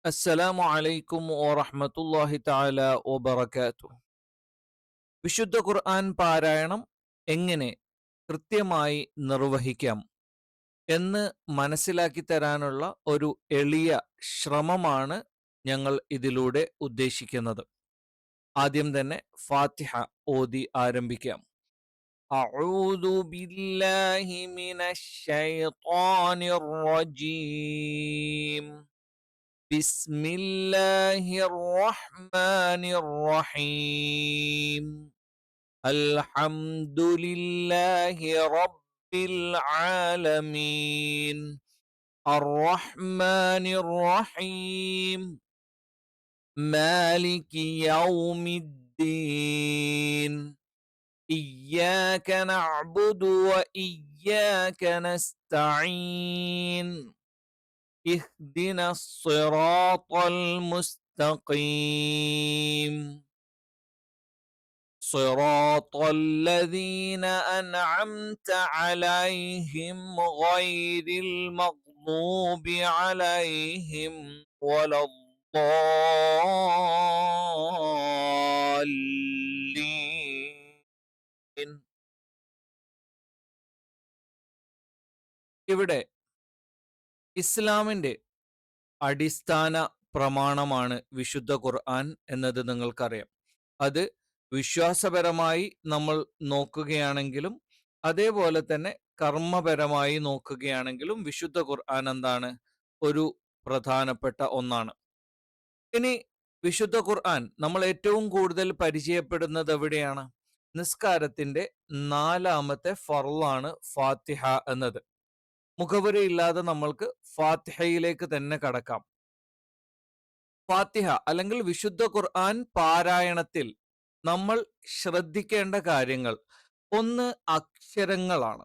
അസ്സലാമു അലൈക്കും വറഹ്മത്തുള്ളാഹി തആല വബറകാതുഹു. വിശുദ്ധ ഖുർആൻ പാരായണം എങ്ങനെ കൃത്യമായി നിർവഹിക്കാം എന്ന് മനസ്സിലാക്കി തരാനുള്ള ഒരു എളിയ ശ്രമമാണ് ഞങ്ങൾ ഇതിലൂടെ ഉദ്ദേശിക്കുന്നത്. ആദ്യം തന്നെ ഫാത്തിഹ ഓതി ആരംഭിക്കാം. അഊദു ബില്ലാഹി മിനശ് ശൈത്വാനിർ റജീം. بسم الله الرحمن الرحيم. الحمد لله رب العالمين. الرحمن الرحيم. مالك يوم الدين. إياك نعبد وإياك نستعين. اهدنا الصراط المستقيم. صراط الذين أنعمت عليهم غير المغضوب عليهم ولا الضالين. ഇവിടെ ഇസ്ലാമിന്റെ അടിസ്ഥാന പ്രമാണമാണ് വിശുദ്ധ ഖുർആൻ എന്നത് നിങ്ങൾക്കറിയാം. അത് വിശ്വാസപരമായി നമ്മൾ നോക്കുകയാണെങ്കിലും അതേപോലെ തന്നെ കർമ്മപരമായി നോക്കുകയാണെങ്കിലും വിശുദ്ധ ഖുർആൻ എന്താണ്? ഒരു പ്രധാനപ്പെട്ട ഒന്നാണ്. ഇനി വിശുദ്ധ ഖുർആൻ നമ്മൾ ഏറ്റവും കൂടുതൽ പരിചയപ്പെടുന്നത് എവിടെയാണ്? നിസ്കാരത്തിന്റെ 4ാമത്തെ ഫർളാണ് ഫാത്തിഹ എന്നത്. മുഖവുരയില്ലാതെ നമ്മൾക്ക് ഫാത്തിഹയിലേക്ക് തന്നെ കടക്കാം. ഫാത്തിഹ അല്ലെങ്കിൽ വിശുദ്ധ ഖുർആൻ പാരായണത്തിൽ നമ്മൾ ശ്രദ്ധിക്കേണ്ട കാര്യങ്ങൾ, ഒന്ന് അക്ഷരങ്ങളാണ്.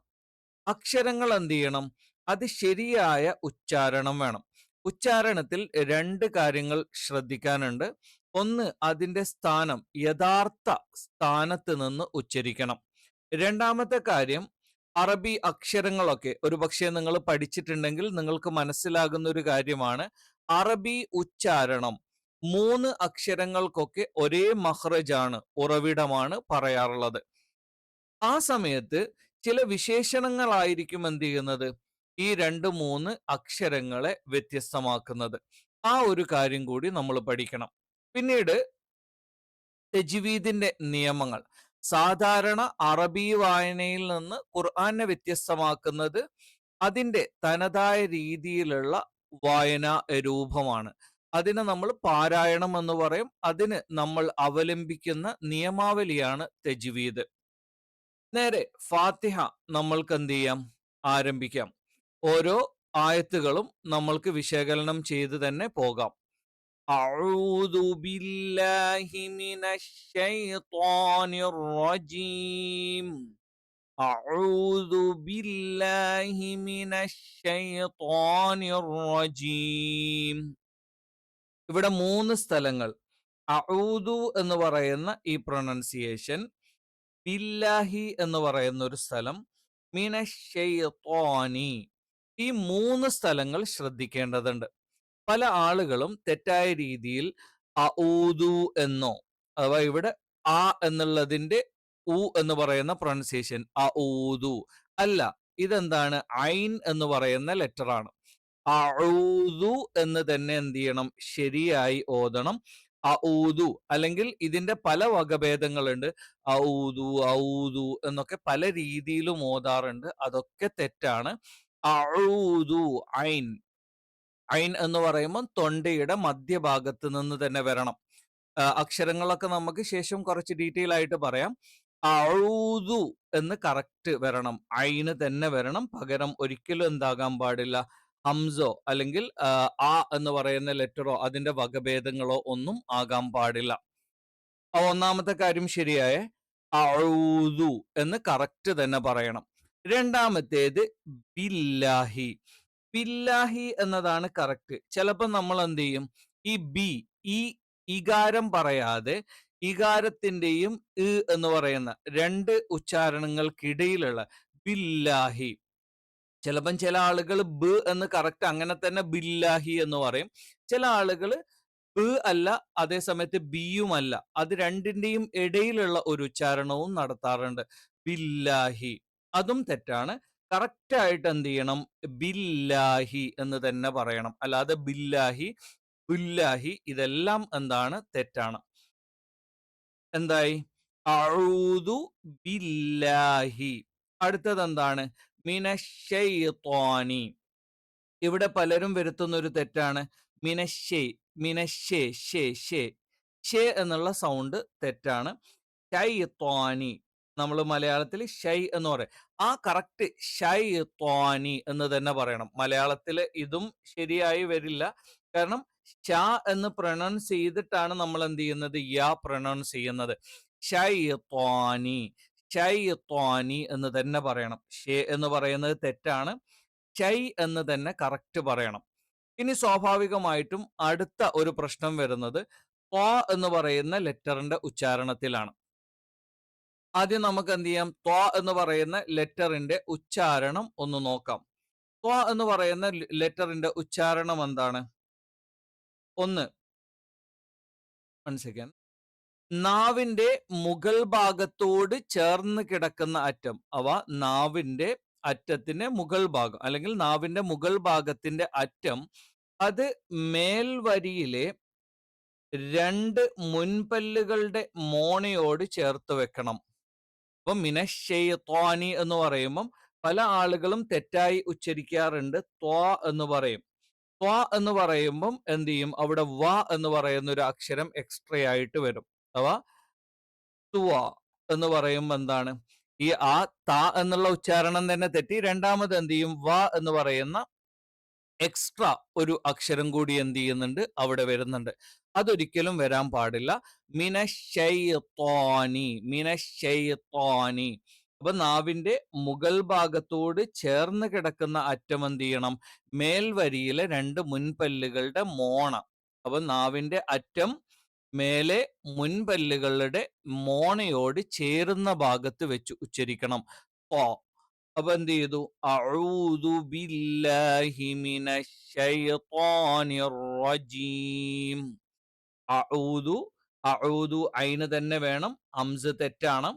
അക്ഷരങ്ങൾ എന്ത് ചെയ്യണം? അത് ശരിയായ ഉച്ചാരണം വേണം. ഉച്ചാരണത്തിൽ 2 കാര്യങ്ങൾ ശ്രദ്ധിക്കാനുണ്ട്. ഒന്ന്, അതിൻ്റെ സ്ഥാനം യഥാർത്ഥ സ്ഥാനത്ത് നിന്ന് ഉച്ചരിക്കണം. രണ്ടാമത്തെ കാര്യം, അറബി അക്ഷരങ്ങളൊക്കെ ഒരുപക്ഷെ നിങ്ങൾ പഠിച്ചിട്ടുണ്ടെങ്കിൽ നിങ്ങൾക്ക് മനസ്സിലാകുന്ന ഒരു കാര്യമാണ്. അറബി ഉച്ചാരണം 3 അക്ഷരങ്ങൾക്കൊക്കെ ഒരേ മഖ്റജാണ്, ഉറവിടമാണ് പറയാറുള്ളത്. ആ സമയത്ത് ചില വിശേഷണങ്ങളായിരിക്കും എന്ത് ചെയ്യുന്നത്? ഈ 2, 3 അക്ഷരങ്ങളെ വ്യത്യസ്തമാക്കുന്നത്. ആ ഒരു കാര്യം കൂടി നമ്മൾ പഠിക്കണം. പിന്നീട് തജ്വീദിന്റെ നിയമങ്ങൾ. സാധാരണ അറബി വായനയിൽ നിന്ന് ഖുർആനെ വ്യത്യസ്തമാക്കുന്നത് അതിന്റെ തനതായ രീതിയിലുള്ള വായനാ രൂപമാണ്. അതിനെ നമ്മൾ പാരായണം എന്ന് പറയും. അതിന് നമ്മൾ അവലംബിക്കുന്ന നിയമാവലിയാണ് തജ്വീദ്. നേരെ ഫാത്തിഹ നമ്മൾക്ക് എന്ത് ചെയ്യാം? ആരംഭിക്കാം. ഓരോ ആയത്തുകളും നമ്മൾക്ക് വിശകലനം ചെയ്ത് തന്നെ പോകാം. أعوذ بالله من الشيطان الرجيم. أعوذ بالله من الشيطان الرجيم. ഇവിടെ 3 സ്ഥലങ്ങൾ അഊദു എന്ന് പറയുന്ന ഈ പ്രൊനൗൺസിയേഷൻ, ബില്ലാഹി എന്ന് പറയുന്ന ഒരു സ്ഥലം, മിനശ്ശൈത്വാനി, ഈ 3 സ്ഥലങ്ങൾ ശ്രദ്ധിക്കേണ്ടതുണ്ട്. പല ആളുകളും തെറ്റായ രീതിയിൽ അഊദു എന്നോ, അഥവാ ഇവിടെ ആ എന്നുള്ളതിന്റെ ഉ എന്ന് പറയുന്ന പ്രൊനൗൺസിയേഷൻ അഊദു അല്ല, ഇതെന്താണ്? ഐൻ എന്ന് പറയുന്ന ലെറ്റർ ആണ്. അഊദു എന്ന് തന്നെ എന്ത് ചെയ്യണം? ശരിയായി ഓതണം. അഊദു, അല്ലെങ്കിൽ ഇതിന്റെ പല വകഭേദങ്ങളുണ്ട്. ഔദു, ഔദു എന്നൊക്കെ പല രീതിയിലും ഓതാറുണ്ട്. അതൊക്കെ തെറ്റാണ്. അഊദു, ഐൻ. ഐൻ എന്ന് പറയുമ്പോൾ തൊണ്ടയുടെ മധ്യഭാഗത്ത് നിന്ന് തന്നെ വരണം. അക്ഷരങ്ങളൊക്കെ നമുക്ക് ശേഷം കുറച്ച് ഡീറ്റെയിൽ ആയിട്ട് പറയാം. അഊദു എന്ന് കറക്റ്റ് വരണം. ഐന് തന്നെ വരണം. പകരം ഒരിക്കലും എന്താകാൻ പാടില്ല? ഹംസോ അല്ലെങ്കിൽ ആ എന്ന് പറയുന്ന ലെറ്ററോ അതിന്റെ വകഭേദങ്ങളോ ഒന്നും ആകാൻ പാടില്ല. ഒന്നാമത്തെ കാര്യം ശരിയായ അഊദു എന്ന് കറക്റ്റ് തന്നെ പറയണം. രണ്ടാമത്തേത് ബില്ലാഹി. ബില്ലാഹി എന്നതാണ് കറക്റ്റ്. ചിലപ്പോൾ നമ്മൾ എന്ത് ചെയ്യും? ഈ ബി, ഈ ഇകാരം പറയാതെ ഇകാരത്തിന്റെയും എന്ന് പറയുന്ന 2 ഉച്ചാരണങ്ങൾക്കിടയിലുള്ള ബില്ലാഹി, ചിലപ്പം ചില ആളുകൾ ബ് എന്ന് കറക്റ്റ് അങ്ങനെ തന്നെ ബില്ലാഹി എന്ന് പറയും. ചില ആളുകൾ ബ് അല്ല, അതേ സമയത്ത് ബിയുമല്ല. അത് രണ്ടിന്റെയും ഇടയിലുള്ള ഒരു ഉച്ചാരണവും നടത്താറുണ്ട്. ബില്ലാഹി. അതും തെറ്റാണ്. കറക്റ്റ് ആയിട്ട് എന്ത് ചെയ്യണം? ബില്ലാഹി എന്ന് തന്നെ പറയണം. അല്ലാതെ ബില്ലാഹി, ബില്ലാഹി ഇതെല്ലാം എന്താണ്? തെറ്റാണ്. എന്തായി? അഊദു ബില്ലാഹി. അടുത്തത് എന്താണ്? മിനശ്ശൈത്വാനി. ഇവിടെ പലരും വരുത്തുന്ന ഒരു തെറ്റാണ്. മിനശ്ശേ, മിനശ്ശേ, ഷേ, ഷേ. ഷേ എന്നുള്ള സൗണ്ട് തെറ്റാണ്. ഷൈത്വാനി. നമ്മൾ മലയാളത്തിൽ ഷൈ എന്ന് പറയും. ആ കറക്റ്റ് ഷൈത്വാനി എന്ന് തന്നെ പറയണം. മലയാളത്തിൽ ഇതും ശരിയായി വരില്ല. കാരണം ഷ എന്ന് പ്രൊനൗൺസ് ചെയ്തിട്ടാണ് നമ്മൾ എന്ത് ചെയ്യുന്നത്? യാ പ്രൊനൗൺസ് ചെയ്യുന്നത്. ഷൈത്വാനി, ഷൈത്വാനി എന്ന് തന്നെ പറയണം. ഷേ എന്ന് പറയുന്നത് തെറ്റാണ്. ഷൈ എന്ന് തന്നെ കറക്റ്റ് പറയണം. ഇനി സ്വാഭാവികമായിട്ടും അടുത്ത ഒരു പ്രശ്നം വരുന്നത് ത്വ എന്ന് പറയുന്ന ലെറ്ററിന്റെ ഉച്ചാരണത്തിലാണ്. ആദ്യം നമുക്ക് എന്ത് ചെയ്യാം? ത്വ എന്ന് പറയുന്ന ലെറ്ററിന്റെ ഉച്ചാരണം ഒന്ന് നോക്കാം. ത്വ എന്ന് പറയുന്ന ലെറ്ററിന്റെ ഉച്ചാരണം എന്താണ്? ഒന്ന്, 1 സെക്കൻഡ്. നാവിന്റെ മുകൾ ഭാഗത്തോട് ചേർന്ന് കിടക്കുന്ന അറ്റം, അവ നാവിന്റെ അറ്റത്തിന്റെ മുകൾ ഭാഗം അല്ലെങ്കിൽ നാവിന്റെ മുകൾ ഭാഗത്തിന്റെ അറ്റം, അത് മേൽവരിയിലെ 2 മുൻപല്ലുകളുടെ മോണയോട് ചേർത്ത് വെക്കണം. അപ്പൊ മിനശ്ശൈത്വാനി എന്ന് പറയുമ്പം പല ആളുകളും തെറ്റായി ഉച്ചരിക്കാറുണ്ട്. ത്വ എന്ന് പറയും. ത്വ എന്ന് പറയുമ്പം എന്ത് ചെയ്യും? അവിടെ വ എന്ന് പറയുന്ന ഒരു അക്ഷരം എക്സ്ട്രാ ആയിട്ട് വരും. അഥവാ തുവ എന്ന് പറയുമ്പോൾ എന്താണ്? ഈ ആ ത എന്നുള്ള ഉച്ചാരണം തന്നെ തെറ്റി രണ്ടാമത് എന്ത് ചെയ്യും? വ എന്ന് പറയുന്ന എക്സ്ട്രാ ഒരു അക്ഷരം കൂടി എന്ത് ചെയ്യുന്നുണ്ട്? അവിടെ വരുന്നുണ്ട്. അതൊരിക്കലും വരാൻ പാടില്ല. മിനശ്ശൈത്വാനി, മിനശ്ശൈത്വാനി. അപ്പൊ നാവിന്റെ മുകൾ ഭാഗത്തോട് ചേർന്ന് കിടക്കുന്ന അറ്റം എന്ത് ചെയ്യണം? മേൽവരിയിലെ 2 മുൻപല്ലുകളുടെ മോണ. അപ്പൊ നാവിന്റെ അറ്റം മേലെ മുൻപല്ലുകളുടെ മോണയോട് ചേരുന്ന ഭാഗത്ത് വെച്ച് ഉച്ചരിക്കണം. ഓ. അപ്പൊ എന്ത് ചെയ്തു? അഊദു ബില്ലാഹി മിനശ് ശൈത്വാനിർ റജീം. അഊദു, അഊദു ഐന് തന്നെ വേണം. ഹംസ തെറ്റാണ്.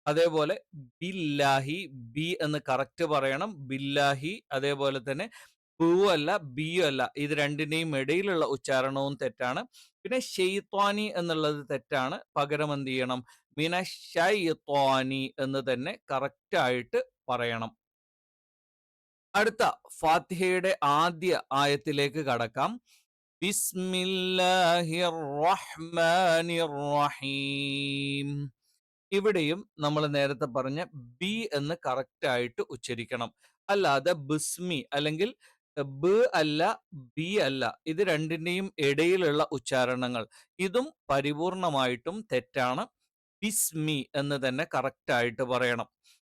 അതേപോലെ ബില്ലാഹി, ബി എന്ന് കറക്റ്റ് പറയണം. ബില്ലാഹി. അതേപോലെ തന്നെ അല്ല ബിയും അല്ല. ഇത് രണ്ടിന്റെയും ഇടയിലുള്ള ഉച്ചാരണവും തെറ്റാണ്. പിന്നെ ഷെയ്ത്വാനി എന്നുള്ളത് തെറ്റാണ്. പകരം എന്ത് ചെയ്യണം? മിനശ്ശൈത്വാനി എന്ന് തന്നെ കറക്റ്റ് ആയിട്ട് പറയണം. അടുത്ത ഫാത്തിഹയുടെ ആദ്യ ആയത്തിലേക്ക് കടക്കാം. ബിസ്മില്ലാഹിർ റഹ്മാനിർ റഹീം. ഇവിടെയും നമ്മൾ നേരത്തെ പറഞ്ഞ ബി എന്ന് കറക്റ്റ് ആയിട്ട് ഉച്ചരിക്കണം. അല്ലാതെ ബിസ്മി അല്ലെങ്കിൽ ബ് അല്ല ബി അല്ല. ഇത് രണ്ടിന്റെയും ഇടയിലുള്ള ഉച്ചാരണങ്ങൾ ഇതും പരിപൂർണമായിട്ടും തെറ്റാണ്. ബിസ്മി എന്ന് തന്നെ കറക്റ്റ് ആയിട്ട് പറയണം.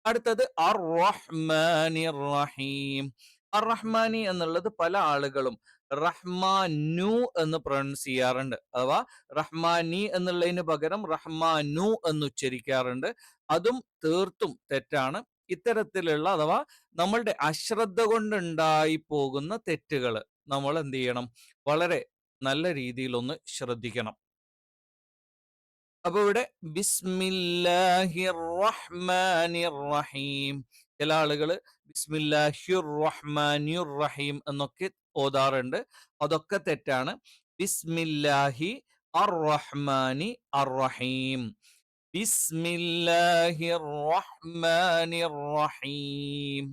അടുത്തത് അർ റഹ്മാനിർ റഹീം. അർ റഹ്മാനി എന്നുള്ളത് പല ആളുകളും റഹ്മാനു എന്ന് പ്രൊനൗൺസ് ചെയ്യാറുണ്ട്. അഥവാ റഹ്മാനി എന്നുള്ളതിന് പകരം റഹ്മാനു എന്ന് ഉച്ചരിക്കാറുണ്ട്. അതും തീർത്തും തെറ്റാണ്. ഇത്തരത്തിലുള്ള അഥവാ നമ്മളുടെ അശ്രദ്ധ കൊണ്ടുണ്ടായി പോകുന്ന തെറ്റുകൾ നമ്മൾ എന്ത് ചെയ്യണം? വളരെ നല്ല രീതിയിൽ ഒന്ന് ശ്രദ്ധിക്കണം. അപ്പൊ ഇവിടെ ബിസ്മില്ലാഹിർ റഹ്മാനിർ റഹീം. ചില ആളുകൾ ബിസ്മില്ലാഹിർ റഹ്മാനിർ റഹീം എന്നൊക്കെ ഓതാറുണ്ട്. അതൊക്കെ തെറ്റാണ്. ബിസ്മില്ലാഹി അർ റഹ്മാനി അർ റഹീം. ബിസ്മില്ലാഹിർ റഹ്മാനിർ റഹീം.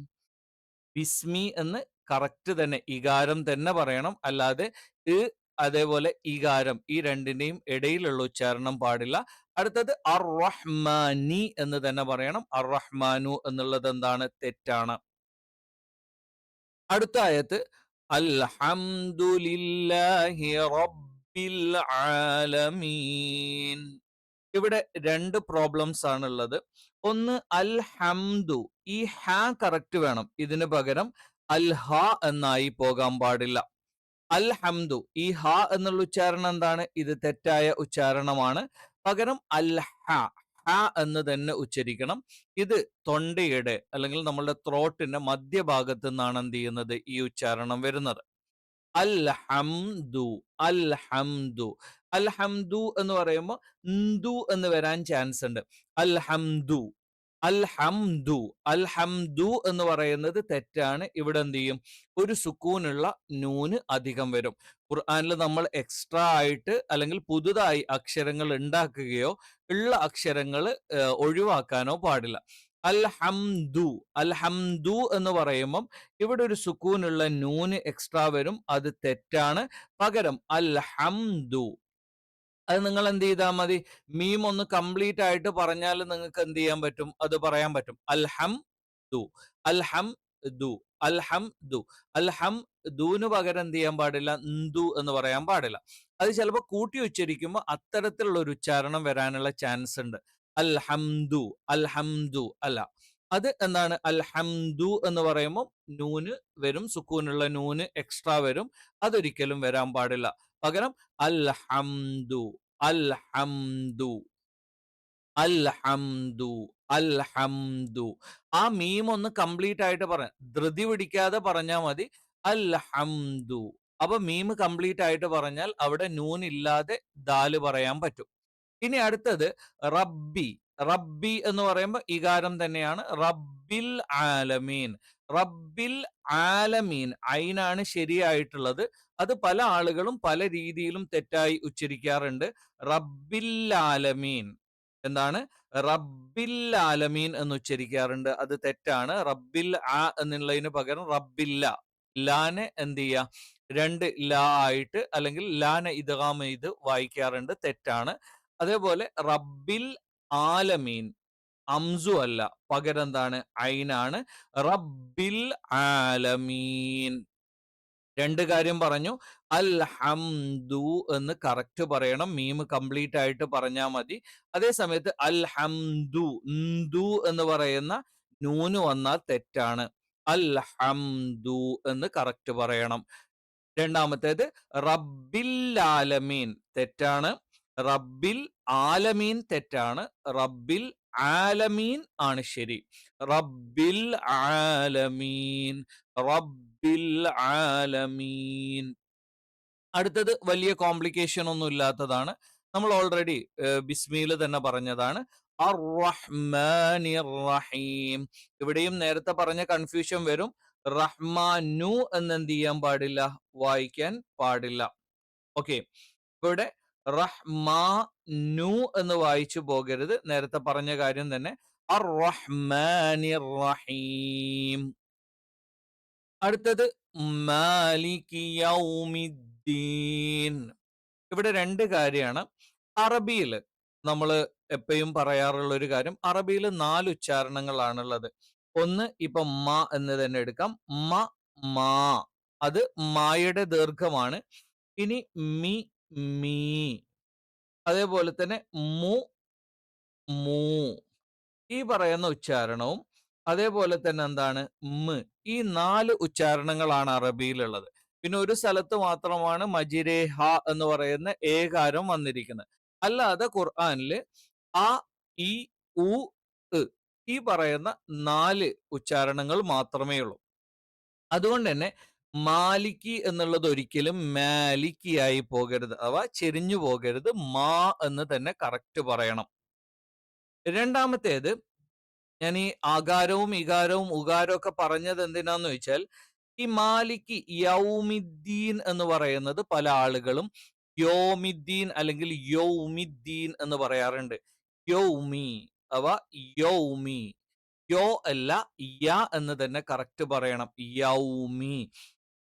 ബിസ്മി എന്ന് കറക്റ്റ് തന്നെ ഇകാരം തന്നെ പറയണം. അല്ലാതെ ഇ അതേപോലെ ഇകാരം ഈ രണ്ടിന്റെയും ഇടയിലുള്ള ഉച്ചാരണം പാടില്ല. അടുത്തത് അർ റഹ്മാനി എന്ന് തന്നെ പറയണം. അർ റഹ്മാനു എന്നുള്ളത് എന്താണ്? തെറ്റാണ്. അടുത്ത ആയത്ത് അൽഹംദുലില്ലാഹി റബ്ബിൽ ആലമീൻ. ഇവിടെ 2 പ്രോബ്ലംസ് ആണുള്ളത്. ഒന്ന് അൽഹംദു. ഈ ഹ കറക്റ്റ് വേണം. ഇതിന് പകരം അൽഹ എന്നായി പോകാൻ പാടില്ല. അൽഹംദു. ഈ ഹ എന്നുള്ള ഉച്ചാരണം എന്താണ്? ഇത് തെറ്റായ ഉച്ചാരണമാണ്. പകരം അൽഹ. ഹ എന്ന് തന്നെ ഉച്ചരിക്കണം. ഇത് തൊണ്ടയുടെ അല്ലെങ്കിൽ നമ്മളുടെ ത്രോട്ടിന്റെ മധ്യഭാഗത്ത് നിന്നാണ് എന്ത് ചെയ്യുന്നത്, ഈ ഉച്ചാരണം വരുന്നത്. അൽഹംദു, അൽഹംദു. അൽഹംദു എന്ന് പറയുമ്പോൾ ന്ദു എന്ന് വരാൻ ചാൻസ് ഉണ്ട്. അൽഹംദു, അൽഹംദു, അൽഹംദു എന്ന് പറയുന്നത് തെറ്റാണ്. ഇവിടെ എന്ത് ചെയ്യും, ഒരു സുക്കൂനുള്ള നൂന് അധികം വരും. ഖുർആനിൽ നമ്മൾ എക്സ്ട്രാ ആയിട്ട് അല്ലെങ്കിൽ പുതുതായി അക്ഷരങ്ങൾ ഉണ്ടാക്കുകയോ ഉള്ള അക്ഷരങ്ങൾ ഒഴിവാക്കാനോ പാടില്ല. അൽഹംദു, അൽഹംദു എന്ന് പറയുമ്പം ഇവിടെ ഒരു സുക്കൂനുള്ള നൂന് എക്സ്ട്രാ വരും. അത് തെറ്റാണ്. പകരം അൽഹംദു, അത് നിങ്ങൾ എന്ത് ചെയ്താൽ മതി, മീം ഒന്ന് കംപ്ലീറ്റ് ആയിട്ട് പറഞ്ഞാൽ നിങ്ങൾക്ക് എന്ത് ചെയ്യാൻ പറ്റും, അത് പറയാൻ പറ്റും. അൽഹം ദു, അൽഹം ദു, അൽഹം ദു. അൽഹം ദൂന് പകരം എന്ത് ചെയ്യാൻ പാടില്ല, ന്ദു എന്ന് പറയാൻ പാടില്ല. അത് ചിലപ്പോൾ കൂട്ടി ഉച്ചരിക്കുമ്പോൾ അത്തരത്തിലുള്ള ഒരു ഉച്ചാരണം വരാനുള്ള ചാൻസ് ഉണ്ട്. അൽഹംദു, അൽഹംദു അല്ല. അത് എന്താണ്, അൽഹംദു എന്ന് പറയുമ്പോൾ നൂന് വരും, സുക്കൂനുള്ള നൂന് എക്സ്ട്രാ വരും. അതൊരിക്കലും വരാൻ പാടില്ല. പകരം അൽഹംദു, അൽഹംദു, അൽഹംദു, അൽഹംദു. ആ മീം ഒന്ന് കംപ്ലീറ്റ് ആയിട്ട് പറയാം, ധൃതി പിടിക്കാതെ പറഞ്ഞാൽ മതി. അൽഹംദു. അപ്പൊ മീം കംപ്ലീറ്റ് ആയിട്ട് പറഞ്ഞാൽ അവിടെ നൂൻ ഇല്ലാതെ ദാല് പറയാൻ പറ്റും. ഇനി അടുത്തത് റബ്ബി. റബ്ബി എന്ന് പറയുമ്പോൾ ഇകാരം തന്നെയാണ്. റബ്ബിൽ ആലമീൻ, റബ്ബിൽ ആലമീൻ. ഐനാണ് ശരിയായിട്ടുള്ളത്. അത് പല ആളുകളും പല രീതിയിലും തെറ്റായി ഉച്ചരിക്കാറുണ്ട്. റബ്ബിൽ ആലമീൻ എന്താണ്, റബ്ബിൽ ആലമീൻ എന്ന് ഉച്ചരിക്കാറുണ്ട്. അത് തെറ്റാണ്. റബ്ബിൽ ആ എന്നുള്ളതിന് പകരം റബ്ബില്ല. ലാനെ എന്ത് ചെയ്യുക, രണ്ട് ലാ ആയിട്ട് അല്ലെങ്കിൽ ലാനെ ഇദ്ഗാം ചെയ്ത് വായിക്കാറുണ്ട്. തെറ്റാണ്. അതേപോലെ റബ്ബിൽ ആലമീൻ അംസു അല്ല, പകരം എന്താണ്, ഐനാണ്. റബ്ബിൽ ആലമീൻ. രണ്ട് കാര്യം പറഞ്ഞു. അൽഹംദു എന്ന് കറക്റ്റ് പറയണം, മീം കംപ്ലീറ്റ് ആയിട്ട് പറഞ്ഞാൽ മതി. അതേ സമയത്ത് അൽഹംദു, ന്ദു എന്ന് പറയുന്ന നൂന് വന്നാൽ തെറ്റാണ്. അൽഹംദു എന്ന് കറക്റ്റ് പറയണം. രണ്ടാമത്തേത് റബ്ബിൽ ആലമീൻ തെറ്റാണ്. റബ്ബിൽ ആലമീൻ തെറ്റാണ്. റബ്ബിൽ ആലമീൻ ആണ് ശരി. റബ്ബിൽ ആലമീൻ, റബ്ബിൽ ആലമീൻ. അടുത്തത് വലിയ കോംപ്ലിക്കേഷൻ ഒന്നും ഇല്ലാത്തതാണ്. നമ്മൾ ഓൾറെഡി ബിസ്മിയിൽ തന്നെ പറഞ്ഞതാണ്. അർ റഹ്മാനിർ റഹീം. ഇവിടെയും നേരത്തെ പറഞ്ഞ കൺഫ്യൂഷൻ വരും. റഹ്മാനു എന്ന് എന്ത് ചെയ്യാൻ പാടില്ല, വായിക്കാൻ പാടില്ല. ഓക്കെ, ഇവിടെ റഹ്മാനു എന്ന് വായിച്ചു പോകരുത്. നേരത്തെ പറഞ്ഞ കാര്യം തന്നെ. അർ റഹ്മാനിർ റഹീം. അടുത്തത് മാലികി യൗമിദ്ദീൻ. ഇവിടെ രണ്ട് കാര്യമാണ്. അറബിയിൽ നമ്മൾ എപ്പോഴും പറയാറുള്ള ഒരു കാര്യം, അറബിയിൽ 4 ഉച്ചാരണങ്ങളാണുള്ളത്. ഒന്ന് ഇപ്പൊ മ എന്ന് തന്നെ എടുക്കാം. മ, മാ, അത് മായുടെ ദീർഘമാണ്. ഇനി മി, മീ, അതേപോലെ തന്നെ മു, മൂ, ഈ പറയുന്ന ഉച്ചാരണവും അതേപോലെ തന്നെ എന്താണ്, മ്. ഈ 4 ഉച്ചാരണങ്ങളാണ് അറബിയിലുള്ളത്. പിന്നെ ഒരു സ്ഥലത്ത് മാത്രമാണ് മജിരെ ഹ എന്ന് പറയുന്ന ഏകാരം വന്നിരിക്കുന്നത്. അല്ലാതെ ഖുർആനിൽ അ, ഇ, ഉ, ഇ ഈ പറയുന്ന 4 ഉച്ചാരണങ്ങൾ മാത്രമേ ഉള്ളൂ. അതുകൊണ്ട് തന്നെ മാലിക്കി എന്നുള്ളത് ഒരിക്കലും മാലിക്കി ആയി പോകരുത്, അഥവാ ചെരിഞ്ഞു പോകരുത്. മാ എന്ന് തന്നെ കറക്റ്റ് പറയണം. രണ്ടാമത്തേത്, ഞാൻ ഈ ആകാരവും ഇകാരവും ഉകാരവും ഒക്കെ പറഞ്ഞത് എന്തിനാന്ന് വെച്ചാൽ, ഈ മാലിക്ക് യൗമിദ്ദീൻ എന്ന് പറയുന്നത് പല ആളുകളും യോമിദ്ദീൻ അല്ലെങ്കിൽ യൗമിദ്ദീൻ എന്ന് പറയാറുണ്ട്. യൗമി അഥവാ യൗമി. യോ അല്ല, യ എന്ന് തന്നെ കറക്റ്റ് പറയണം. യൗമി,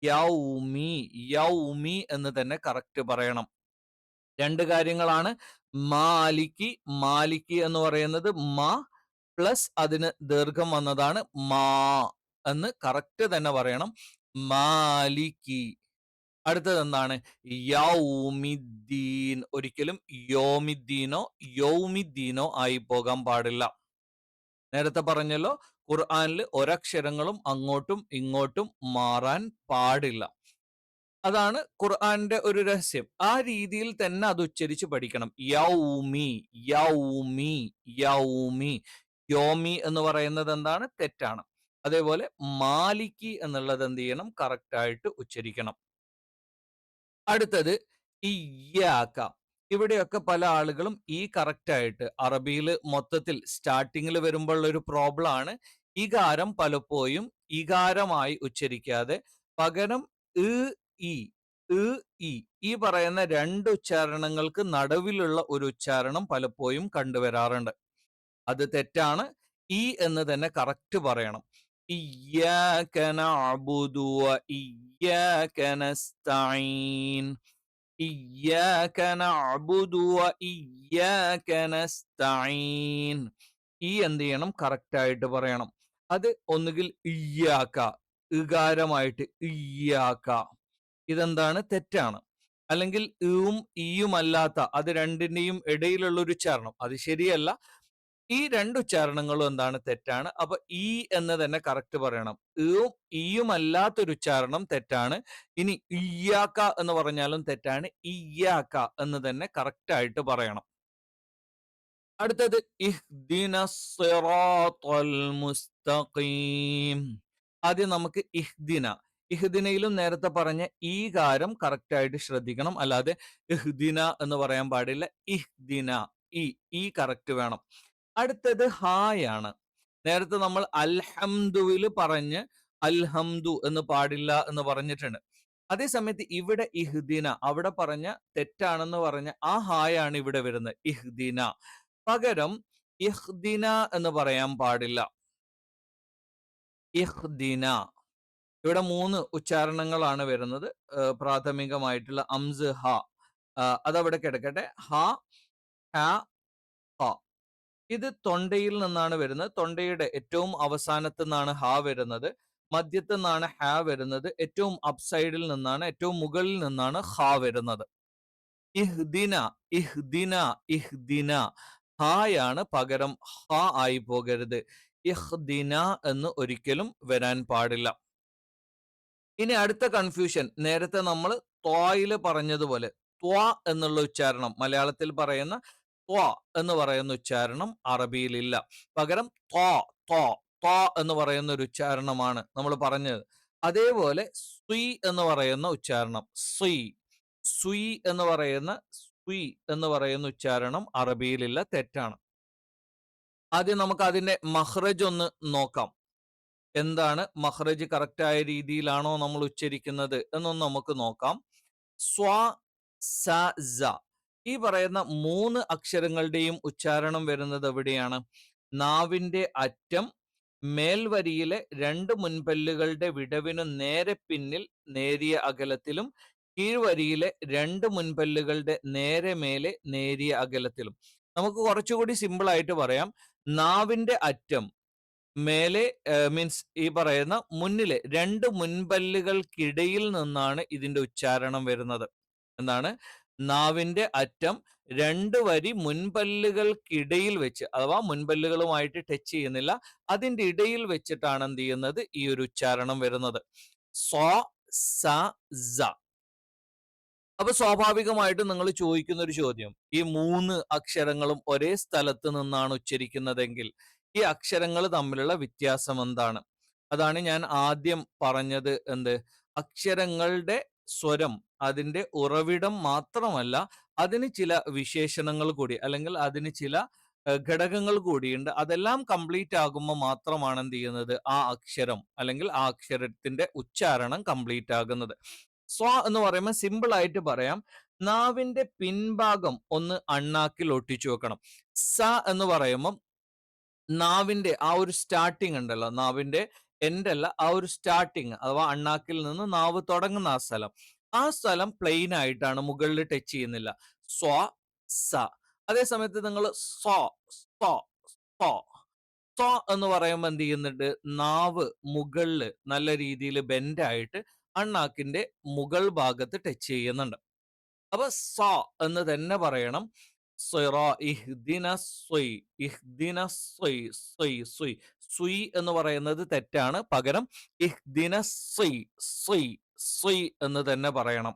യൗമി, യൗമി എന്ന് തന്നെ കറക്റ്റ് പറയണം. രണ്ട് കാര്യങ്ങളാണ്. മാലിക്കി, മാലിക്കി എന്ന് പറയുന്നത് മ പ്ലസ് അതിന് ദീർഘം വന്നതാണ് മാ എന്ന് കറക്റ്റ് തന്നെ പറയണം. മാലിക്കി. അടുത്തത് എന്താണ്, യൗമിദ്ദീൻ. ഒരിക്കലും യോമിദ്ദീനോ യൗമിദ്ദീനോ ആയി പോകാൻ പാടില്ല. നേരത്തെ പറഞ്ഞല്ലോ, ഖുർആനിൽ ഒരക്ഷരങ്ങളും അങ്ങോട്ടും ഇങ്ങോട്ടും മാറാൻ പാടില്ല. അതാണ് ഖുർആന്റെ ഒരു രഹസ്യം. ആ രീതിയിൽ തന്നെ അത് ഉച്ചരിച്ച് പഠിക്കണം. യൗമി, യൗമി, യൗമി. യോമി എന്ന് പറയുന്നത് എന്താണ്? തെറ്റാണ്. അതേപോലെ മാലിക്കി എന്നുള്ളത് എന്ത് ചെയ്യണം? കറക്റ്റ് ആയിട്ട് ഉച്ചരിക്കണം. അടുത്തത് ഇയ്യാക്ക. ഇവിടെയൊക്കെ പല ആളുകളും ഈ കറക്റ്റ് ആയിട്ട് അറബിയിൽ മൊത്തത്തിൽ സ്റ്റാർട്ടിങ്ങിൽ വരുമ്പോൾ ഒരു പ്രോബ്ലം ആണ്. ഇകാരം പലപ്പോഴും ഇകാരമായി ഉച്ചരിക്കാതെ പകരം ഇ ഇ ഇ ഇ ഈ പറയുന്ന രണ്ട് ഉച്ചാരണങ്ങൾക്ക് നടുവിലുള്ള ഒരു ഉച്ചാരണം പലപ്പോഴും കണ്ടുവരാറുണ്ട്. അത് തെറ്റാണ്. ഈ എന്ന് തന്നെ കറക്റ്റ് പറയണം. ഇയ്യാക നഅ്ബുദു വ ഇയ്യാക നസ്തഈൻ. ഇയ്യാക നഅ്ബുദു വ ഇയ്യാക നസ്തഈൻ. ഈ എന്ത് ചെയ്യണം? കറക്റ്റ് ആയിട്ട് പറയണം. അത് ഒന്നുകിൽ ഇയ്യാക്ക, ഇകാരമായിട്ട് ഇയ്യാക്ക. ഇതെന്താണ്? തെറ്റാണ്. അല്ലെങ്കിൽ ഉം ഈയും അല്ലാത്ത അത് രണ്ടിന്റെയും ഇടയിലുള്ള ഒരു ഉച്ചാരണം അത് ശരിയല്ല. ഈ രണ്ട് ഉച്ചാരണങ്ങളും എന്താണ്? തെറ്റാണ്. അപ്പൊ ഈ എന്ന് തന്നെ കറക്റ്റ് പറയണം. ഉം ഈയും അല്ലാത്തൊരു ഉച്ചാരണം തെറ്റാണ്. ഇനി ഇയ്യാക്ക എന്ന് പറഞ്ഞാലും തെറ്റാണ്. ഇയ്യാക്ക എന്ന് തന്നെ കറക്റ്റ് ആയിട്ട് പറയണം. അടുത്തത് ഇഹ്ദിനസ് സിറാത്തൽ മുസ്തഖീം. ആദ്യം നമുക്ക് ഇഹ്ദിന. ഇഹ്ദിനയിലും നേരത്തെ പറഞ്ഞ ഈ കാരം കറക്റ്റ് ആയിട്ട് ശ്രദ്ധിക്കണം. അല്ലാതെ ഇഹ്ദിന എന്ന് പറയാൻ പാടില്ല. ഇഹ്ദിന. ഈ കറക്റ്റ് വേണം. അടുത്തത് ഹായാണ്. നേരത്തെ നമ്മൾ അൽഹംദുവിൽ പറഞ്ഞ് അൽഹംദു എന്ന് പാടില്ല എന്ന് പറഞ്ഞിട്ടുണ്ട്. അതേ സമയത്ത് ഇവിടെ ഇഹ്ദിന അവിടെ പറഞ്ഞ തെറ്റാണെന്ന് പറഞ്ഞ ആ ഹായാണ് ഇവിടെ വരുന്നത്. ഇഹ്ദിന. പകരം ഇഹ്ദിന എന്ന് പറയാൻ പാടില്ല. ഇഹ്ദിന. ഇവിടെ 3 ഉച്ചാരണങ്ങളാണ് വരുന്നത്. പ്രാഥമികമായിട്ടുള്ള അംസ്, ഹ. അതവിടെ കിടക്കട്ടെ. ഹ, ഹ, ഹ. ഇത് തൊണ്ടയിൽ നിന്നാണ് വരുന്നത്. തൊണ്ടയുടെ ഏറ്റവും അവസാനത്ത് നിന്നാണ് ഹ വരുന്നത്. മധ്യത്ത് നിന്നാണ് ഹ വരുന്നത്. ഏറ്റവും അപ്സൈഡിൽ നിന്നാണ്, ഏറ്റവും മുകളിൽ നിന്നാണ് ഹ വരുന്നത്. ഇഹ്ദിന, ഇഹ്ദിന, ഇഹ്ദിന. ഹായാണ് പകരം ഹ ആയി പോകരുത്. ഇഹ്ദിന എന്ന് ഒരിക്കലും വരാൻ പാടില്ല. ഇനി അടുത്ത കൺഫ്യൂഷൻ നേരത്തെ നമ്മൾ ത്വായില് പറഞ്ഞതുപോലെ ത്വ എന്നുള്ള ഉച്ചാരണം മലയാളത്തിൽ പറയുന്ന ത്വ എന്ന് പറയുന്ന ഉച്ചാരണം അറബിയിലില്ല. പകരം ത്വ ത്വ ത്വ എന്ന് പറയുന്ന ഒരു ഉച്ചാരണമാണ് നമ്മൾ പറഞ്ഞത്. അതേപോലെ സ്വി എന്ന് പറയുന്ന ഉച്ചാരണം സ്വി സ്വി എന്ന് പറയുന്ന സ്വി എന്ന് പറയുന്ന ഉച്ചാരണം അറബിയിലില്ല, തെറ്റാണ്. ആദ്യം നമുക്ക് അതിന്റെ മഹ്റജ് ഒന്ന് നോക്കാം. എന്താണ് മഹ്റജ്? കറക്റ്റായ രീതിയിലാണോ നമ്മൾ ഉച്ചരിക്കുന്നത് എന്നൊന്ന് നമുക്ക് നോക്കാം. സ്വ, സ, സ. ഈ പറയുന്ന 3 അക്ഷരങ്ങളുടെയും ഉച്ചാരണം വരുന്നത് എവിടെയാണ്? നാവിന്റെ അറ്റം മേൽവരിയിലെ 2 മുൻപല്ലുകളുടെ വിടവിനു നേരെ പിന്നിൽ നേരിയ അകലത്തിലും കീഴ്വരിയിലെ 2 മുൻപല്ലുകളുടെ നേരെ മേലെ നേരിയ അകലത്തിലും. നമുക്ക് കുറച്ചുകൂടി സിമ്പിൾ ആയിട്ട് പറയാം. നാവിന്റെ അറ്റം മേലെ മീൻസ് ഈ പറയുന്ന മുന്നിലെ 2 മുൻപല്ലുകൾക്കിടയിൽ നിന്നാണ് ഇതിന്റെ ഉച്ചാരണം വരുന്നത്. എന്താണ്? നാവിന്റെ അറ്റം 2 വരി മുൻപല്ലുകൾക്കിടയിൽ വെച്ച് അഥവാ മുൻപല്ലുകളുമായിട്ട് ടച്ച് ചെയ്യുന്നില്ല. അതിന്റെ ഇടയിൽ വെച്ചിട്ടാണ് എന്ത് ചെയ്യുന്നത്? ഈ ഒരു ഉച്ചാരണം വരുന്നത്. സ്വ, സ, സ. അപ്പൊ സ്വാഭാവികമായിട്ടും നിങ്ങൾ ചോദിക്കുന്ന ഒരു ചോദ്യം, ഈ 3 അക്ഷരങ്ങളും ഒരേ സ്ഥലത്ത് നിന്നാണ് ഉച്ചരിക്കുന്നതെങ്കിൽ ഈ അക്ഷരങ്ങൾ തമ്മിലുള്ള വ്യത്യാസം എന്താണ്? അതാണ് ഞാൻ ആദ്യം പറഞ്ഞത്. എന്ത്? അക്ഷരങ്ങളുടെ സ്വരം അതിന്റെ ഉറവിടം മാത്രമല്ല, അതിന് ചില വിശേഷണങ്ങൾ കൂടി അല്ലെങ്കിൽ അതിന് ചില ഘടകങ്ങൾ കൂടിയുണ്ട്. അതെല്ലാം കംപ്ലീറ്റ് ആകുമ്പോൾ മാത്രമാണ് എന്ത് ചെയ്യുന്നത്? ആ അക്ഷരം അല്ലെങ്കിൽ ആ അക്ഷരത്തിന്റെ ഉച്ചാരണം കംപ്ലീറ്റ് ആകുന്നത്. സ്വ എന്ന് പറയുമ്പോൾ സിമ്പിൾ ആയിട്ട് പറയാം. നാവിന്റെ പിൻഭാഗം ഒന്ന് അണ്ണാക്കിൽ ഒട്ടിച്ചു വെക്കണം. സ എന്ന് പറയുമ്പം നാവിന്റെ ആ ഒരു സ്റ്റാർട്ടിങ് ഉണ്ടല്ലോ, നാവിന്റെ എൻഡ് അല്ല, ആ ഒരു സ്റ്റാർട്ടിങ് അഥവാ അണ്ണാക്കിൽ നിന്ന് നാവ് തുടങ്ങുന്ന ആ സ്ഥലം പ്ലെയിൻ ആയിട്ടാണ്, മുകളിൽ ടച്ച് ചെയ്യുന്നില്ല. സ്വ, സ. അതേ സമയത്ത് നിങ്ങൾ സോ സോ സോ സോ എന്ന് പറയുമ്പോൾ എന്ത് ചെയ്യുന്നുണ്ട്? നാവ് മുകളില് നല്ല രീതിയിൽ ബെൻഡായിട്ട് അണ്ണാക്കിന്റെ മുകൾ ഭാഗത്ത് ടച്ച് ചെയ്യുന്നുണ്ട്. അപ്പൊ സ എന്ന് തന്നെ പറയണം. ഇഹ്ദിന സ്വയ്, ഇഹ്ദിന സ്വയ്, സ്വയ്, സ്വയ്. സ്വയ് എന്ന് പറയുന്നത് തെറ്റാണ്. പകരം ഇഹ്ദിന സ്വയ്, സ്വയ്, സ്വി എന്ന് തന്നെ പറയണം.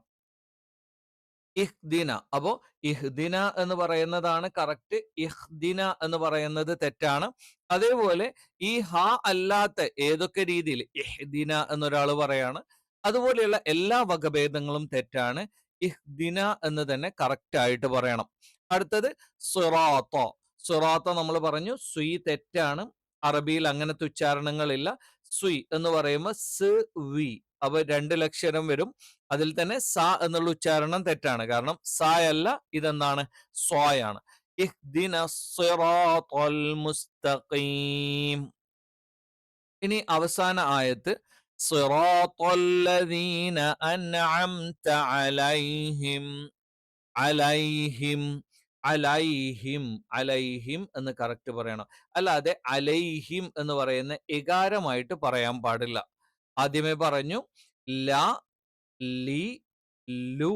ഇഹ്ദിന. അപ്പോ ഇഹ്ദിന എന്ന് പറയുന്നതാണ് കറക്റ്റ്. ഇഹ്ദിന എന്ന് പറയുന്നത് തെറ്റാണ്. അതേപോലെ ഈ ഹ അല്ലാത്ത ഏതൊക്കെ രീതിയിൽ ഇഹ്ദിന എന്നൊരാൾ പറയാണ്, അതുപോലെയുള്ള എല്ലാ വകഭേദങ്ങളും തെറ്റാണ്. ഇഹ്ദിന എന്ന് തന്നെ കറക്റ്റ് ആയിട്ട് പറയണം. അടുത്തത് സിറാത്ത. സിറാത്ത നമ്മൾ പറഞ്ഞു സ്വി തെറ്റാണ്. അറബിയിൽ അങ്ങനത്തെ ഉച്ചാരണങ്ങളില്ല. സ്വി എന്ന് പറയുമ്പോൾ സ് വി. അപ്പൊ 2 ലക്ഷരം വരും. അതിൽ തന്നെ സ എന്നുള്ള ഉച്ചാരണം തെറ്റാണ്. കാരണം സായല്ല, ഇതെന്താണ്? സ്വായാണ്. ഇഹ്ദിന സിറാത്തൽ മുസ്തഖീം. ഇനി അവസാന ആയത്ത് സിറാത്തല്ലദീന അൻഅംത അലൈഹിം. അലൈഹിം അലൈഹിം അലൈഹിം എന്ന് കറക്റ്റ് പറയണം. അല്ലാതെ അലൈഹിം എന്ന് പറയുന്ന ഇകാരമായിട്ട് പറയാൻ പാടില്ല. ആദ്യമേ പറഞ്ഞു ല, ലി, ലു,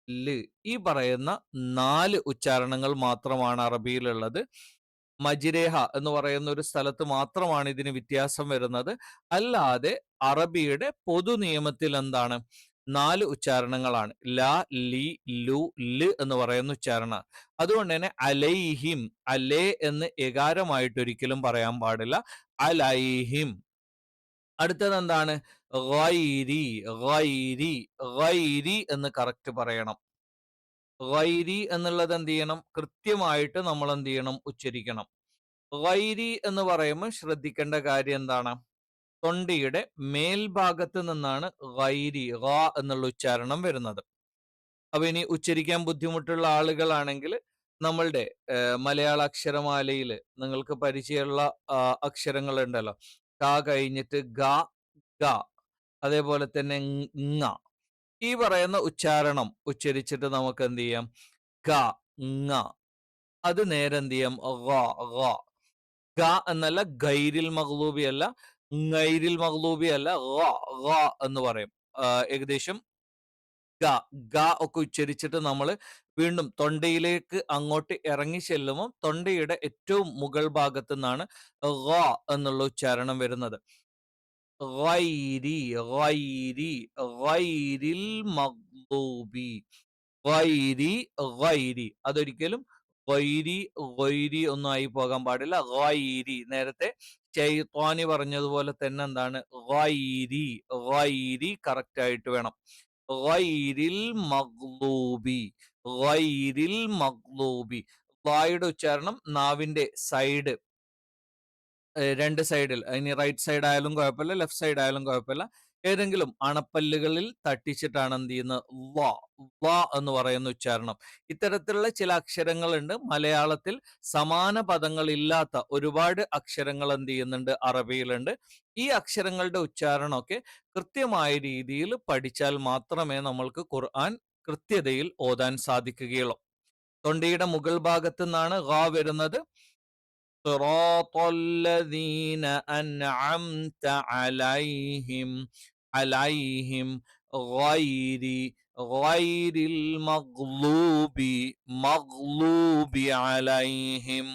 ല്. ഈ പറയുന്ന 4 ഉച്ചാരണങ്ങൾ മാത്രമാണ് അറബിയിലുള്ളത്. മജ്‌രേഹ എന്ന് പറയുന്ന ഒരു സ്ഥലത്ത് മാത്രമാണ് ഇതിന് വ്യത്യാസം വരുന്നത്. അല്ലാതെ അറബിയുടെ പൊതു നിയമത്തിൽ എന്താണ്? 4 ഉച്ചാരണങ്ങളാണ്. ല, ലി, ലു, ല് എന്ന് പറയുന്ന ഉച്ചാരണ. അതുകൊണ്ട് തന്നെ അലൈഹിം, അലേ എന്ന് എകാരമായിട്ട് ഒരിക്കലും പറയാൻ പാടില്ല. അലൈഹിം. അടുത്തത് എന്താണ്? ഗൈരി, ഗൈരി, ഗൈരി എന്ന് കറക്റ്റ് പറയണം. ഗൈരി എന്നുള്ളത് എന്ത് ചെയ്യണം? കൃത്യമായിട്ട് നമ്മൾ എന്ത് ചെയ്യണം? ഉച്ചരിക്കണം. ഗൈരി എന്ന് പറയുമ്പോൾ ശ്രദ്ധിക്കേണ്ട കാര്യം എന്താണ്? തൊണ്ടയുടെ മേൽഭാഗത്ത് നിന്നാണ് ഗൈരി, ഗ എന്നുള്ള ഉച്ചാരണം വരുന്നത്. അപ്പൊ ഇനി ഉച്ചരിക്കാൻ ബുദ്ധിമുട്ടുള്ള ആളുകളാണെങ്കിൽ നമ്മളുടെ മലയാള അക്ഷരമാലയിൽ നിങ്ങൾക്ക് പരിചയമുള്ള അക്ഷരങ്ങൾ ഉണ്ടല്ലോ. ക കഴിഞ്ഞിട്ട് ഗ, ഗ, അതേപോലെ തന്നെ ങ. ഈ പറയുന്ന ഉച്ചാരണം ഉച്ചരിച്ചിട്ട് നമുക്ക് എന്ത് ചെയ്യാം? ഗ, ങ. അത് നേരെ എന്ത് ചെയ്യാം? ഗ, ഗ. ഗ എന്നല്ല, ഗൈരിൽ മഗ്ലൂബി അല്ല, ഗൈരിൽ മഗ്ലൂബി അല്ല, ഗ, ഗ എന്ന് പറയും. ഏകദേശം ഗ, ഗ ഒക്കെ ഉച്ചരിച്ചിട്ട് നമ്മൾ വീണ്ടും തൊണ്ടയിലേക്ക് അങ്ങോട്ട് ഇറങ്ങി ചെല്ലുമ്പോൾ തൊണ്ടയുടെ ഏറ്റവും മുകൾ ഭാഗത്തു നിന്നാണ് ഗ എന്നുള്ള ഉച്ചാരണം വരുന്നത്. ഗൈരി, ഗൈരി, ഗൈരിൽ മഗ്ദൂബി, ഗൈരി, ഗൈരി. അതൊരിക്കലും ഗൈരി, ഗൈരി ഒന്നും ആയി പോകാൻ പാടില്ല. ഗൈരി. നേരത്തെ ശൈത്വാനി പറഞ്ഞതുപോലെ തന്നെ എന്താണ്? ഗൈരി, ഗൈരി കറക്റ്റ് ആയിട്ട് വേണം. ഗൈരിൽ മഗ്ദൂബി, ഗൈരിൽ മഗ്ദൂബി. യുടെ ഉച്ചാരണം നാവിന്റെ സൈഡ്, 2 സൈഡിൽ, ഇനി റൈറ്റ് സൈഡ് ആയാലും കുഴപ്പമില്ല, ലെഫ്റ്റ് സൈഡ് ആയാലും കുഴപ്പമില്ല, ഏതെങ്കിലും അണപ്പല്ലുകളിൽ തട്ടിച്ചിട്ടാണ് എന്ത് ചെയ്യുന്നത്? വ, വ എന്ന് പറയുന്ന ഉച്ചാരണം. ഇത്തരത്തിലുള്ള ചില അക്ഷരങ്ങളുണ്ട്. മലയാളത്തിൽ സമാന പദങ്ങൾ ഇല്ലാത്ത ഒരുപാട് അക്ഷരങ്ങൾ എന്ത് ചെയ്യുന്നുണ്ട്? അറബിയിലുണ്ട്. ഈ അക്ഷരങ്ങളുടെ ഉച്ചാരണമൊക്കെ കൃത്യമായ രീതിയിൽ പഠിച്ചാൽ മാത്രമേ നമ്മൾക്ക് ഖുർആൻ കൃത്യതയിൽ ഓതാൻ സാധിക്കുകയുള്ളൂ. തൊണ്ടയുടെ മുകൾ ഭാഗത്തു നിന്നാണ് ഗ വരുന്നത്. صراط الذين أنعمت عليهم. عليهم غير المغلوب. مغلوب عليهم.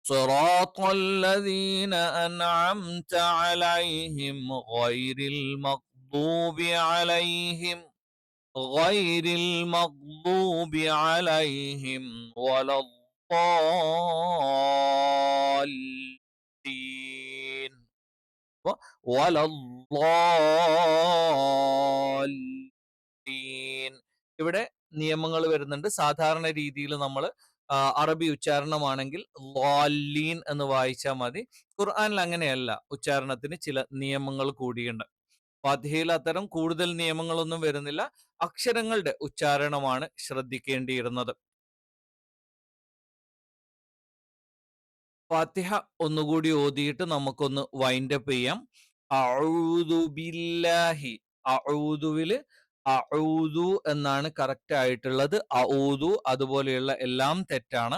صراط الذين أنعمت عليهم غير المغضوب عليهم. غير المغضوب عليهم ولا الضالين. ولا الضالين. ഇവിടെ നിയമങ്ങൾ വരുന്നുണ്ട്. സാധാരണ രീതിയിൽ നമ്മൾ അറബി ഉച്ചാരണമാണെങ്കിൽ ളാലീൻ എന്ന് വായിച്ചാൽ മതി. ഖുർആനിൽ അങ്ങനെയല്ല. ഉച്ചാരണത്തിന് ചില നിയമങ്ങൾ കൂടിയുണ്ട്. ഫാത്തിഹയിൽ അത്തരം കൂടുതൽ നിയമങ്ങളൊന്നും വരുന്നില്ല. അക്ഷരങ്ങളുടെ ഉച്ചാരണമാണ് ശ്രദ്ധിക്കേണ്ടിയിരുന്നത്. ഫാത്തിഹ ഒന്നുകൂടി ഓതിയിട്ട് നമുക്കൊന്ന് വൈൻഡ് അപ്പ് ചെയ്യാം. അഊദു ബില്ലാഹി. അഊദുവില് അഊദു എന്നാണ് കറക്റ്റ് ആയിട്ടുള്ളത്. അഊദു അതുപോലെയുള്ള എല്ലാം തെറ്റാണ്.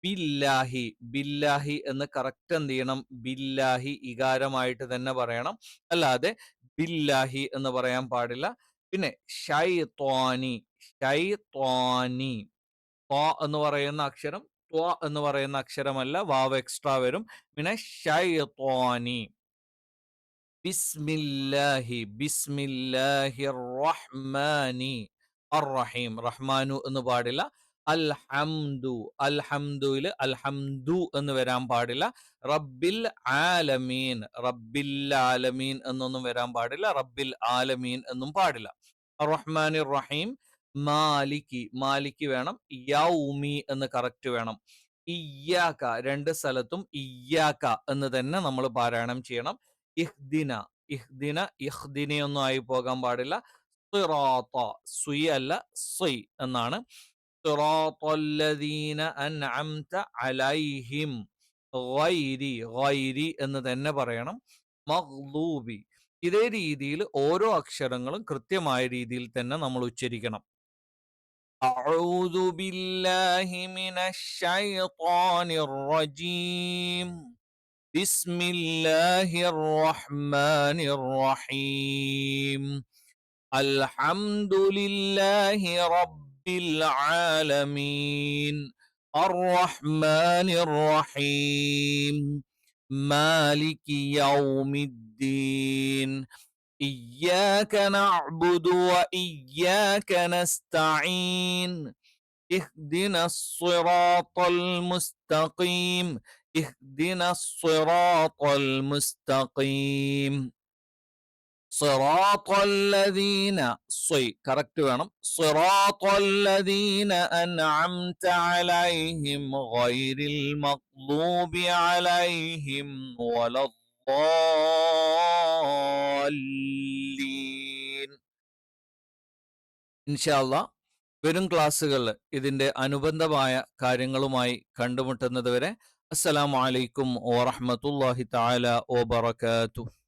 ബില്ലാഹി, ബില്ലാഹി എന്ന് കറക്റ്റ് എന്ത് ചെയ്യണം? ബില്ലാഹി ഇകാരമായിട്ട് തന്നെ പറയണം. അല്ലാതെ ബില്ലാഹി എന്ന് പറയാൻ പാടില്ല. പിന്നെ ഷൈത്വാനി, ഷൈത്വാനി. എന്ന് പറയുന്ന അക്ഷരം എന്ന് പറയുന്ന അക്ഷരമല്ല, വാവ് എക്സ്ട്രാ വരും. പിന്നെ ഷൈത്വാനി. ബിസ്മില്ലാഹി ബിസ്മില്ലാഹിർ റഹ്മാനി അർ-റഹീം. റഹ്മാനു എന്ന് പാടില്ല. അൽഹംദു അൽഹംദുവിൽ അൽഹംദു എന്ന് വരാൻ പാടില്ല. റബ്ബിൽ ആലമീൻ റബ്ബിൽ ആലമീൻ എന്നൊന്നും വരാൻ പാടില്ല. റബ്ബിൽ ആലമീൻ എന്നും പാടില്ല. റഹ്മാനിർ റഹീം. മാലിക്കി മാലിക്കി വേണം. യൗമി എന്ന് കറക്റ്റ് വേണം. ഇയ്യാക രണ്ട് സ്ഥലത്തും ഇയ്യാക എന്ന് തന്നെ നമ്മൾ പാരായണം ചെയ്യണം. ഇഹ്ദിന ഇഹ്ദിന ഇഹ്ദിനയൊന്നും ആയി പോകാൻ പാടില്ല. സിറാത്ത സുയ് അല്ല സുയ് എന്നാണ്. സിറാത്തല്ലദീന അൻഅംത അലൈഹിം ഗൈരി ഗൈരി എന്ന് തന്നെ പറയണം. മഗ്ലൂബി ഇതേ രീതിയിൽ ഓരോ അക്ഷരങ്ങളും കൃത്യമായ രീതിയിൽ തന്നെ നമ്മൾ ഉച്ചരിക്കണം. അഊദു ബില്ലാഹി മിനശ് ശൈത്വാനിർ റജീം. ബിസ്മില്ലാഹിർ റഹ്മാനിർ റഹീം. അൽഹംദുലില്ലാഹി റബ്ബിൽ ആലമീൻ. അർറഹ്മാനിർ റഹീം. മാലികി യൗമിദ്ദീൻ. ഇയ്യാക നഅ്ബുദു വഇയ്യാക നസ്തഈൻ. اهدنا الصراط المستقيم. اهدنا الصراط المستقيم. صراط الذين കറക്റ്റ് വേണം. صراط الذين أنعمت عليهم غير المغضوب عليهم ولا الضالين. ഇൻഷാ അല്ലാഹ് വരും ക്ലാസ്സുകളിൽ ഇതിന്റെ അനുബന്ധമായ കാര്യങ്ങളുമായി കണ്ടുമുട്ടുന്നത് വരെ അസ്സലാമു അലൈക്കും വറഹ്മത്തുള്ളാഹി തആല വബറകാതുഹു.